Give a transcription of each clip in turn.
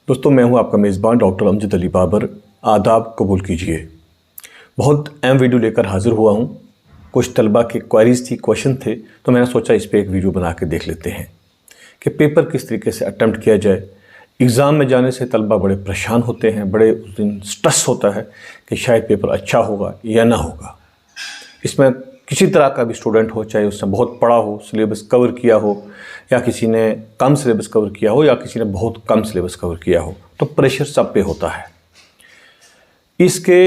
दोस्तों, मैं हूं आपका मेज़बान डॉक्टर अमजद अली बाबर। आदाब कबूल कीजिए। बहुत अहम वीडियो लेकर हाज़िर हुआ हूं। कुछ तलबा के क्वेरीज थी, क्वेश्चन थे, तो मैंने सोचा इस पे एक वीडियो बना के देख लेते हैं कि पेपर किस तरीके से अटैम्प्ट किया जाए। एग्ज़ाम में जाने से तलबा बड़े परेशान होते हैं, बड़े उस दिन स्ट्रेस होता है कि शायद पेपर अच्छा होगा या ना होगा। इसमें किसी तरह का भी स्टूडेंट हो, चाहे उसने बहुत पढ़ा हो, सिलेबस कवर किया हो, या किसी ने कम सिलेबस कवर किया हो, या किसी ने बहुत कम सिलेबस कवर किया हो, तो प्रेशर सब पे होता है। इसके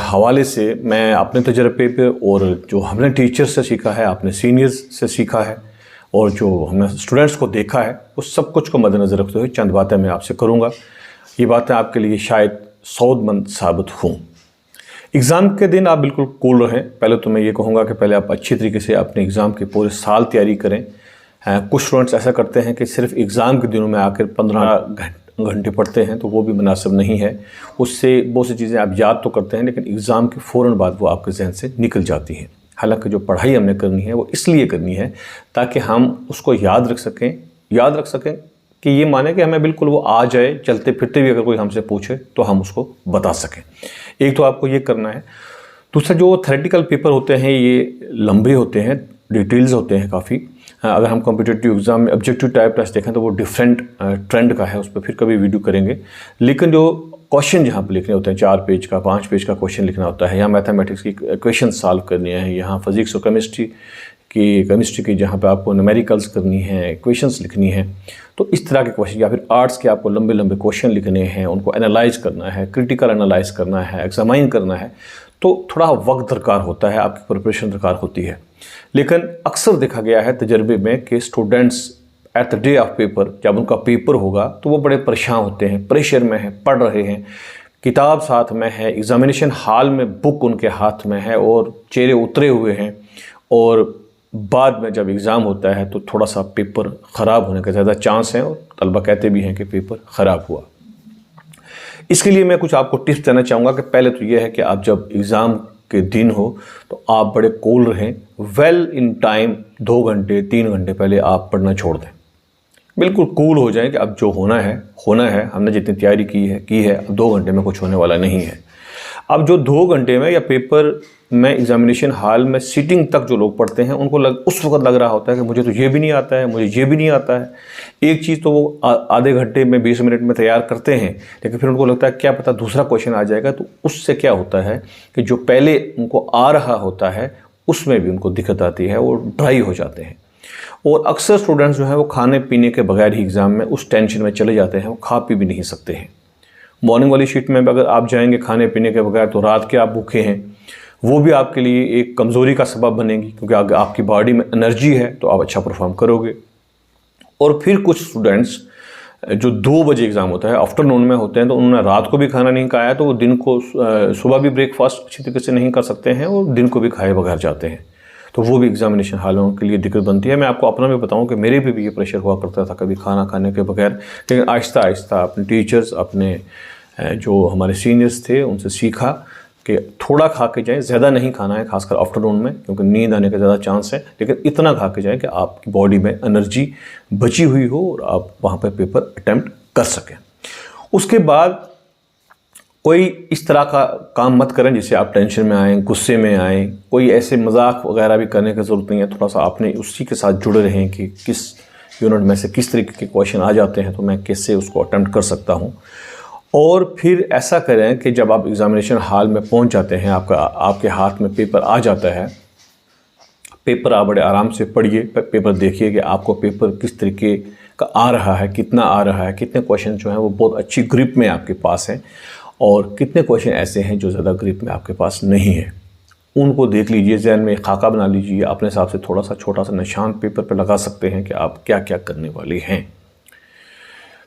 हवाले से मैं अपने तजर्बे पे और जो हमने टीचर्स से सीखा है, अपने सीनियर्स से सीखा है, और जो हमने स्टूडेंट्स को देखा है, उस सब कुछ को मद्देनज़र रखते हुए चंद बातें मैं आपसे करूँगा। ये बातें आपके लिए शायद सौदमंद साबित हों। एग्ज़ाम के दिन आप बिल्कुल कूल रहें। पहले तो मैं ये कहूँगा कि पहले आप अच्छी तरीके से अपने एग्ज़ाम की पूरे साल तैयारी करें। कुछ स्टूडेंट्स ऐसा करते हैं कि सिर्फ एग्ज़ाम के दिनों में आकर 15 घंटे पढ़ते हैं, तो वो भी मुनासिब नहीं है। उससे बहुत सी चीज़ें आप याद तो करते हैं, लेकिन एग्ज़ाम के फ़ौरन बाद वो आपके जहन से निकल जाती हैं। हालांकि जो पढ़ाई हमने करनी है वो इसलिए करनी है ताकि हम उसको याद रख सकें कि ये माने कि हमें बिल्कुल वो आ जाए, चलते फिरते भी अगर कोई हमसे पूछे तो हम उसको बता सकें। एक तो आपको ये करना है। दूसरा, जो थ्योरेटिकल पेपर होते हैं ये लंबे होते हैं, डिटेल्स होते हैं काफ़ी। अगर हम कॉम्पिटिटिव एग्ज़ाम में ऑब्जेक्टिव टाइप टेस्ट देखें तो वो डिफरेंट ट्रेंड का है, उस पर फिर कभी वीडियो करेंगे। लेकिन जो क्वेश्चन जहाँ पर लिखने होते हैं, 4 पेज का 5 पेज का क्वेश्चन लिखना होता है, या मैथमेटिक्स की क्वेश्चन सॉल्व करनी है, यहाँ फिजिक्स और केमिस्ट्री की जहाँ पे आपको न्यूमेरिकल्स करनी है, इक्वेशंस लिखनी है, तो इस तरह के क्वेश्चन, या फिर आर्ट्स के आपको लंबे लंबे क्वेश्चन लिखने हैं, उनको एनालाइज करना है, क्रिटिकल एनालाइज करना है, एग्जामाइन करना है, तो थोड़ा वक्त दरकार होता है, आपकी प्रिपरेशन दरकार होती है। लेकिन अक्सर देखा गया है तजर्बे में कि students at the day of paper, जब उनका पेपर होगा तो वो बड़े परेशान होते हैं, प्रेशर में हैं, पढ़ रहे हैं, किताब साथ में है, एग्जामिनेशन हॉल में बुक उनके हाथ में है और चेहरे उतरे हुए हैं, और बाद में जब एग्ज़ाम होता है तो थोड़ा सा पेपर ख़राब होने का ज़्यादा चांस है, और तलबा कहते भी हैं कि पेपर ख़राब हुआ। इसके लिए मैं कुछ आपको टिप्स देना चाहूँगा कि पहले तो ये है कि आप जब एग्ज़ाम के दिन हो तो आप बड़े कूल रहें, वेल इन टाइम 2 घंटे 3 घंटे पहले आप पढ़ना छोड़ दें। बिल्कुल कूल हो जाए कि अब जो होना है, हमने जितनी तैयारी की है, अब 2 घंटे में कुछ होने वाला नहीं है। अब जो 2 घंटे में या पेपर में एग्जामिनेशन हॉल में सीटिंग तक जो लोग पढ़ते हैं, उनको उस वक्त लग रहा होता है कि मुझे तो ये भी नहीं आता है, मुझे ये भी नहीं आता है। एक चीज़ तो वो आधे घंटे में 20 मिनट में तैयार करते हैं, लेकिन फिर उनको लगता है क्या पता दूसरा क्वेश्चन आ जाएगा, तो उससे क्या होता है कि जो पहले उनको आ रहा होता है उसमें भी उनको दिक्कत आती है, वो ड्राई हो जाते हैं। और अक्सर स्टूडेंट्स जो हैं वो खाने पीने के बगैर ही एग्ज़ाम में उस टेंशन में चले जाते हैं, वो खा पी भी नहीं सकते हैं। मॉर्निंग वाली शीट में अगर आप जाएंगे खाने पीने के बगैर, तो रात के आप भूखे हैं, वो भी आपके लिए एक कमज़ोरी का सबब बनेगी, क्योंकि अगर आपकी बॉडी में एनर्जी है तो आप अच्छा परफॉर्म करोगे। और फिर कुछ स्टूडेंट्स जो 2 बजे एग्ज़ाम होता है, आफ्टरनून में होते हैं, तो उन्होंने रात को भी खाना नहीं खाया, तो वो दिन को सुबह भी ब्रेकफास्ट अच्छी तरीके से नहीं कर सकते हैं, और दिन को भी खाए बगैर जाते हैं, तो वो भी एग्जामिनेशन हालों के लिए दिक्कत बनती है। मैं आपको अपना भी बताऊं कि मेरे पे भी ये प्रेशर हुआ करता था कभी खाना खाने के बगैर, लेकिन आहिस्ता आहिस्ता अपने टीचर्स, अपने जो हमारे सीनियर्स थे, उनसे सीखा कि थोड़ा खा के जाएं, ज़्यादा नहीं खाना है, खासकर आफ्टरनून में, क्योंकि नींद आने का ज़्यादा चांस है, लेकिन इतना खा के जाएं कि आपकी बॉडी में एनर्जी बची हुई हो और आप वहाँ पर पेपर अटैम्प्ट कर सकें। उसके बाद कोई इस तरह का काम मत करें जिससे आप टेंशन में आएँ, गुस्से में आएँ। कोई ऐसे मजाक वगैरह भी करने की ज़रूरत नहीं है। थोड़ा सा आपने उसी के साथ जुड़े रहें कि किस यूनिट में से किस तरीके के क्वेश्चन आ जाते हैं, तो मैं कैसे उसको अटेम्प्ट कर सकता हूँ। और फिर ऐसा करें कि जब आप एग्ज़ामिनेशन हॉल में पहुँच जाते हैं, आपके हाथ में पेपर आ जाता है, पेपर आप बड़े आराम से पढ़िए, पेपर देखिए कि आपको पेपर किस तरीके का आ रहा है, कितना आ रहा है, कितने क्वेश्चन जो हैं वो बहुत अच्छी ग्रिप में आपके पास हैं, और कितने क्वेश्चन ऐसे हैं जो ज़्यादा ग्रिप में आपके पास नहीं है। उनको देख लीजिए, ज़हन में खाका बना लीजिए, अपने हिसाब से थोड़ा सा छोटा सा निशान पेपर पर लगा सकते हैं कि आप क्या क्या करने वाले हैं।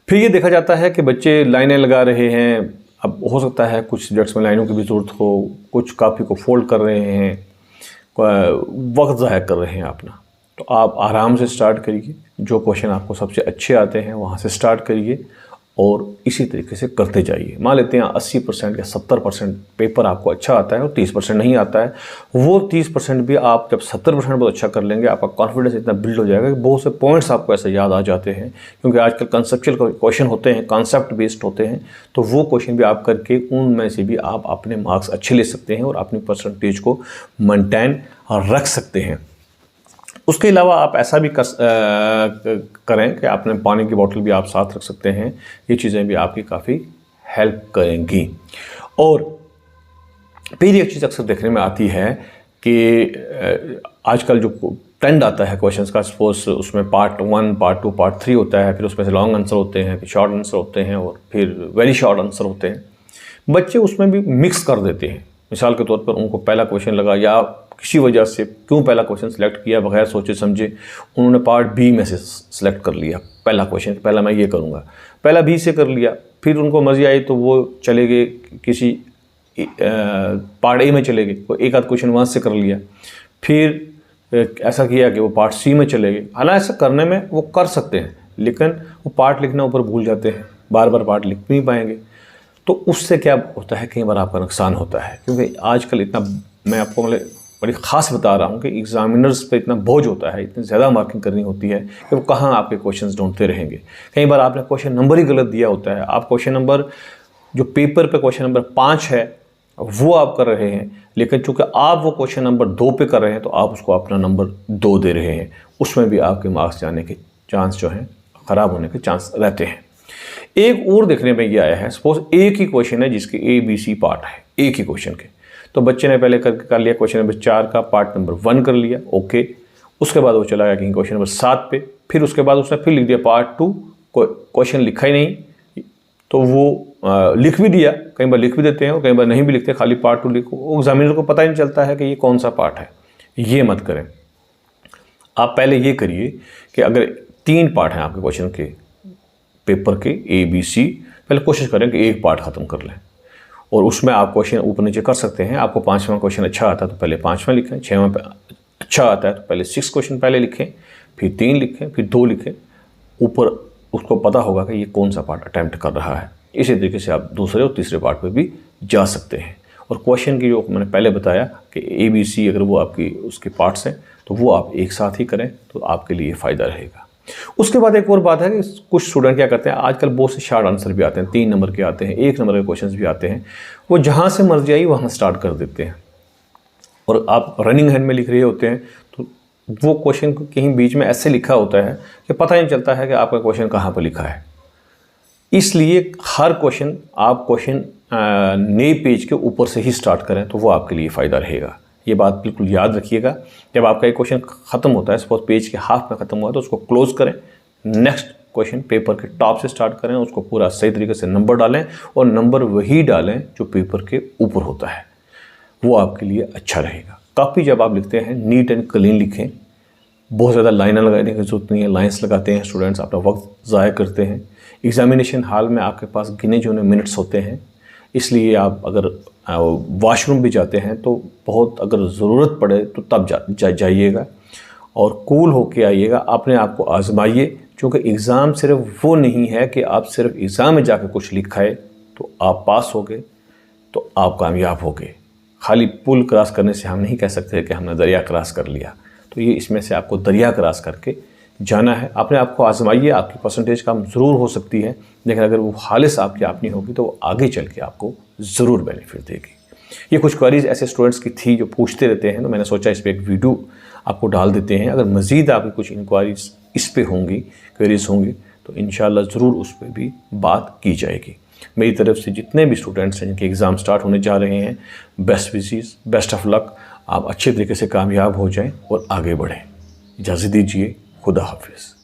फिर ये देखा जाता है कि बच्चे लाइनें लगा रहे हैं। अब हो सकता है कुछ सब्जेक्ट्स में लाइनों की भी ज़रूरत हो, कुछ कापी को फोल्ड कर रहे हैं, वक्त ज़ाया कर रहे हैं अपना, तो आप आराम से स्टार्ट करिए। जो क्वेश्चन आपको सबसे अच्छे आते हैं वहाँ से स्टार्ट करिए, और इसी तरीके से करते जाइए। मान लेते हैं 80% या 70% पेपर आपको अच्छा आता है और 30% नहीं आता है, वो 30% भी आप जब 70% बहुत अच्छा कर लेंगे, आपका कॉन्फिडेंस इतना बिल्ड हो जाएगा कि बहुत से पॉइंट्स आपको ऐसे याद आ जाते हैं। क्योंकि आजकल कंसेप्चुअल क्वेश्चन होते हैं, कॉन्सेप्ट बेस्ड होते हैं, तो वो क्वेश्चन भी आप करके उनमें से भी आप अपने मार्क्स अच्छे ले सकते हैं और अपनी परसेंटेज को मेंटेन रख सकते हैं। उसके अलावा आप ऐसा भी करें कि आपने पानी की बोतल भी आप साथ रख सकते हैं। ये चीज़ें भी आपकी काफ़ी हेल्प करेंगी। और फिर एक चीज़ अक्सर देखने में आती है कि आजकल जो ट्रेंड आता है क्वेश्चंस का, सपोज उसमें पार्ट 1, पार्ट 2, पार्ट 3 होता है, फिर उसमें से लॉन्ग आंसर होते हैं, फिर शॉर्ट आंसर होते हैं और फिर वेरी शॉर्ट आंसर होते हैं। बच्चे उसमें भी मिक्स कर देते हैं। मिसाल के तौर पर उनको पहला क्वेश्चन लगा या किसी वजह से क्यों पहला क्वेश्चन सेलेक्ट किया बगैर सोचे समझे, उन्होंने पार्ट बी में से सेलेक्ट कर लिया पहला क्वेश्चन, पहला मैं ये करूँगा, पहला बी से कर लिया। फिर उनको मर्जी आई तो वो चले गए किसी पार्ट ए में चले गए, वो एक आध क्वेश्चन वहाँ से कर लिया। फिर ऐसा किया कि वो पार्ट सी में चले गए। हालांकि ऐसा करने में वो कर सकते हैं, लेकिन वो पार्ट लिखना ऊपर भूल जाते हैं, बार बार पार्ट लिख नहीं पाएंगे। तो उससे क्या होता है, कई बार आपका नुकसान होता है। क्योंकि आजकल इतना, मैं आपको मतलब बड़ी ख़ास बता रहा हूँ कि एग्जामिनर्स पे इतना बोझ होता है, इतनी ज़्यादा मार्किंग करनी होती है कि वो कहाँ आपके क्वेश्चंस ढूंढते रहेंगे। कई बार आपने क्वेश्चन नंबर ही गलत दिया होता है, आप क्वेश्चन नंबर जो पेपर पे क्वेश्चन नंबर 5 है वो आप कर रहे हैं, लेकिन चूँकि आप वो क्वेश्चन नंबर 2 पे कर रहे हैं तो आप उसको अपना नंबर 2 दे रहे हैं। उसमें भी आपके मार्क्स जाने के चांस जो हैं, ख़राब होने के चांस रहते हैं। एक और देखने में ये आया है, सपोज एक ही क्वेश्चन है जिसके ABC पार्ट है, एक ही क्वेश्चन के, तो बच्चे ने पहले कर लिया क्वेश्चन नंबर 4 का पार्ट नंबर 1 कर लिया, ओके। उसके बाद वो चला गया कहीं क्वेश्चन नंबर 7 पे, फिर उसके बाद उसने फिर लिख दिया पार्ट 2, क्वेश्चन लिखा ही नहीं, तो वो लिख भी दिया, कई बार लिख भी देते हैं और कई बार नहीं भी लिखते, खाली पार्ट 2 लिखो, एग्जामिनर को पता ही नहीं चलता है कि ये कौन सा पार्ट है। ये मत करें। आप पहले ये करिए कि अगर 3 पार्ट हैं आपके क्वेश्चन के पेपर के ABC, पहले कोशिश करें कि एक पार्ट ख़त्म कर लें और उसमें आप क्वेश्चन ऊपर नीचे कर सकते हैं। आपको 5वां क्वेश्चन अच्छा आता है तो पहले 5वां लिखें, 6वां अच्छा आता है तो पहले 6 क्वेश्चन पहले लिखें, फिर 3 लिखें, फिर 2 लिखें। ऊपर उसको पता होगा कि ये कौन सा पार्ट अटैम्प्ट कर रहा है। इसी तरीके से आप दूसरे और तीसरे पार्ट पर भी जा सकते हैं। और क्वेश्चन की जो मैंने पहले बताया कि ABC अगर वो आपकी उसके पार्ट्स हैं तो वो आप एक साथ ही करें तो आपके लिए फ़ायदा रहेगा। उसके बाद एक और बात है कि कुछ स्टूडेंट क्या करते हैं, आजकल बहुत से शॉर्ट आंसर भी आते हैं, 3 नंबर के आते हैं, 1 नंबर के क्वेश्चंस भी आते हैं। वो जहाँ से मर्जी आई वहाँ स्टार्ट कर देते हैं और आप रनिंग हैंड में लिख रहे होते हैं तो वो क्वेश्चन कहीं बीच में ऐसे लिखा होता है कि पता ही नहीं चलता है कि आपका क्वेश्चन कहाँ पर लिखा है। इसलिए हर क्वेश्चन आप क्वेश्चन नए पेज के ऊपर से ही स्टार्ट करें तो वो आपके लिए फ़ायदा रहेगा। ये बात बिल्कुल याद रखिएगा। जब आपका एक क्वेश्चन ख़त्म होता है, सपोज पेज के हाफ में ख़त्म हुआ तो उसको क्लोज़ करें, नेक्स्ट क्वेश्चन पेपर के टॉप से स्टार्ट करें, उसको पूरा सही तरीके से नंबर डालें और नंबर वही डालें जो पेपर के ऊपर होता है, वो आपके लिए अच्छा रहेगा। काफ़ी जब आप लिखते हैं नीट एंड क्लीन लिखें, बहुत ज़्यादा लाइनें लगाने की जरूरत नहीं है। लाइन्स लगाते हैं स्टूडेंट्स, अपना वक्त ज़ाया करते हैं। एग्जामिनेशन हॉल में आपके पास गिने चुने मिनट्स होते हैं, इसलिए आप अगर वॉशरूम भी जाते हैं तो बहुत अगर ज़रूरत पड़े तो तब जाइएगा और कूल होके आइएगा। अपने आप को आजमाइए, क्योंकि एग्ज़ाम सिर्फ वो नहीं है कि आप सिर्फ एग्ज़ाम में जाकर कुछ लिखाए तो आप पास हो गए, तो आप कामयाब हो गए। खाली पुल क्रॉस करने से हम नहीं कह सकते कि हमने दरिया क्रॉस कर लिया। तो ये इसमें से आपको दरिया क्रॉस करके जाना है। अपने आप को आजमाइए, आपकी परसेंटेज कम ज़रूर हो सकती है, लेकिन अगर वो खालिस आपकी अपनी होगी तो वो आगे चल के आपको ज़रूर बेनिफिट देगी। ये कुछ क्वेरीज ऐसे स्टूडेंट्स की थी जो पूछते रहते हैं, तो मैंने सोचा इस पर एक वीडियो आपको डाल देते हैं। अगर मज़ीद आपकी कुछ इंक्वायरीज इस पर होंगी, क्वेरीज होंगी, तो इंशाल्लाह ज़रूर उस पर भी बात की जाएगी। मेरी तरफ से जितने भी स्टूडेंट्स हैं जिनके एग्ज़ाम स्टार्ट होने जा रहे हैं, best wishes, best of luck. आप अच्छे तरीके से कामयाब हो जाएं और आगे बढ़ें। इजाज़त दीजिए, खुदा हाफिज़।